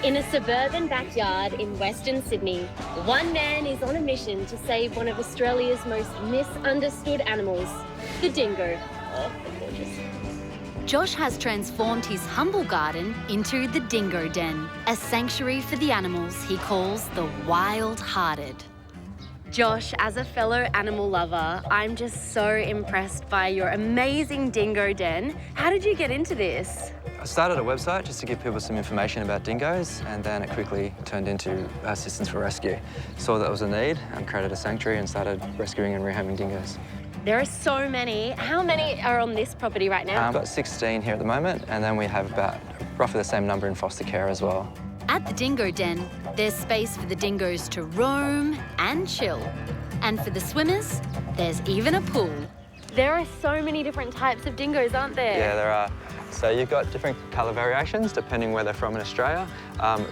In a suburban backyard in Western Sydney, one man is on a mission to save one of Australia's most misunderstood animals, the dingo. Oh, they're gorgeous. Josh has transformed his humble garden into the Dingo Den, a sanctuary for the animals he calls the wild-hearted. Josh, as a fellow animal lover, I'm just so impressed by your amazing Dingo Den. How did you get into this? I started a website just to give people some information about dingoes, and then it quickly turned into assistance for rescue. Saw that there was a need and created a sanctuary and started rescuing and rehoming dingoes. There are so many. How many are on this property right now? We've got 16 here at the moment, and then we have about roughly the same number in foster care as well. At the Dingo Den, there's space for the dingoes to roam and chill. And for the swimmers, there's even a pool. There are so many different types of dingoes, aren't there? Yeah, there are. So you've got different colour variations depending where they're from in Australia.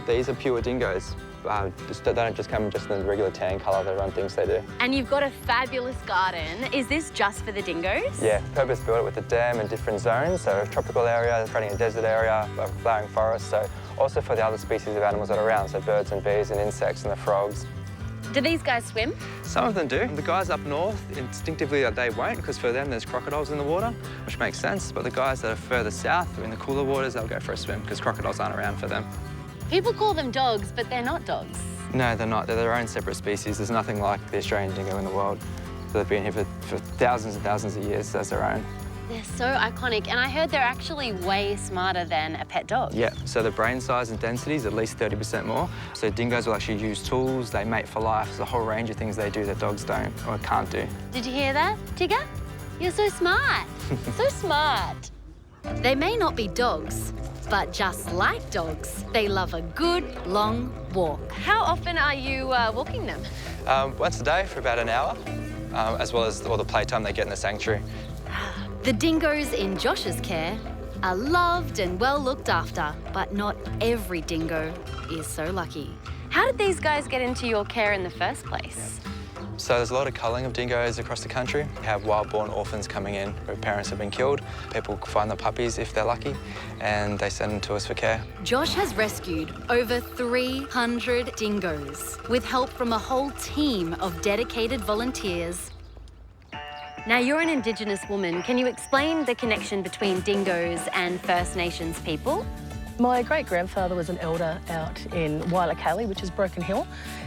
These are pure dingoes. They don't just come just in the regular tan colour, they run things they do. And you've got a fabulous garden. Is this just for the dingoes? Yeah, purpose built it with a dam and different zones. So a tropical area, creating a desert area, a flowering forest. So also for the other species of animals that are around, so birds and bees and insects and the frogs. Do these guys swim? Some of them do. The guys up north, instinctively they won't, because for them there's crocodiles in the water, which makes sense. But the guys that are further south, in the cooler waters, they'll go for a swim, because crocodiles aren't around for them. People call them dogs, but they're not dogs. No, they're not. They're their own separate species. There's nothing like the Australian dingo in the world. They've been here for thousands and thousands of years as their own. They're so iconic, and I heard they're actually way smarter than a pet dog. Yeah, so the brain size and density is at least 30% more. So dingoes will actually use tools, they mate for life. There's a whole range of things they do that dogs don't or can't do. Did you hear that, Tigger? You're so smart. So smart. They may not be dogs, but just like dogs, they love a good, long walk. How often are you walking them? Once a day for about an hour, as well as all the playtime they get in the sanctuary. The dingoes in Josh's care are loved and well looked after, but not every dingo is so lucky. How did these guys get into your care in the first place? So there's a lot of culling of dingoes across the country. We have wild-born orphans coming in where parents have been killed. People find the puppies if they're lucky, and they send them to us for care. Josh has rescued over 300 dingoes with help from a whole team of dedicated volunteers. Now, you're an Indigenous woman. Can you explain the connection between dingoes and First Nations people? My great-grandfather was an elder out in Wailakali, which is Broken Hill,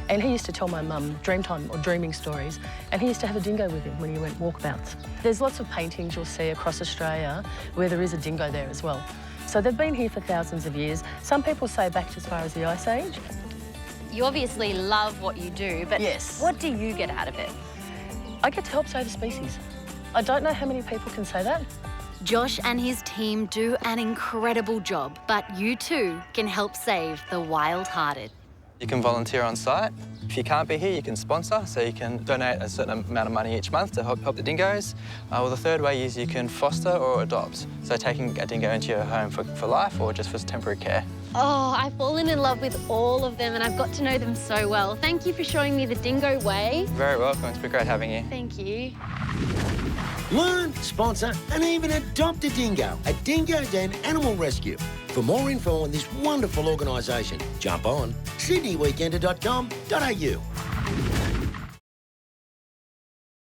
and he used to tell my mum dreamtime or dreaming stories, and he used to have a dingo with him when he went walkabouts. There's lots of paintings you'll see across Australia where there is a dingo there as well. So they've been here for thousands of years. Some people say back to as far as the Ice Age. You obviously love what you do, but yes, what do you get out of it? I get to help save a species. I don't know how many people can say that. Josh and his team do an incredible job, but you too can help save the wild-hearted. You can volunteer on site. If you can't be here, you can sponsor, so you can donate a certain amount of money each month to help the dingoes. Or the third way is you can foster or adopt, so taking a dingo into your home for life or just for temporary care. Oh, I've fallen in love with all of them and I've got to know them so well. Thank you for showing me the dingo way. Very welcome. It's been great having you. Thank you. Learn, sponsor, and even adopt a dingo at Dingo Den Animal Rescue. For more info on this wonderful organisation, jump on sydneyweekender.com.au.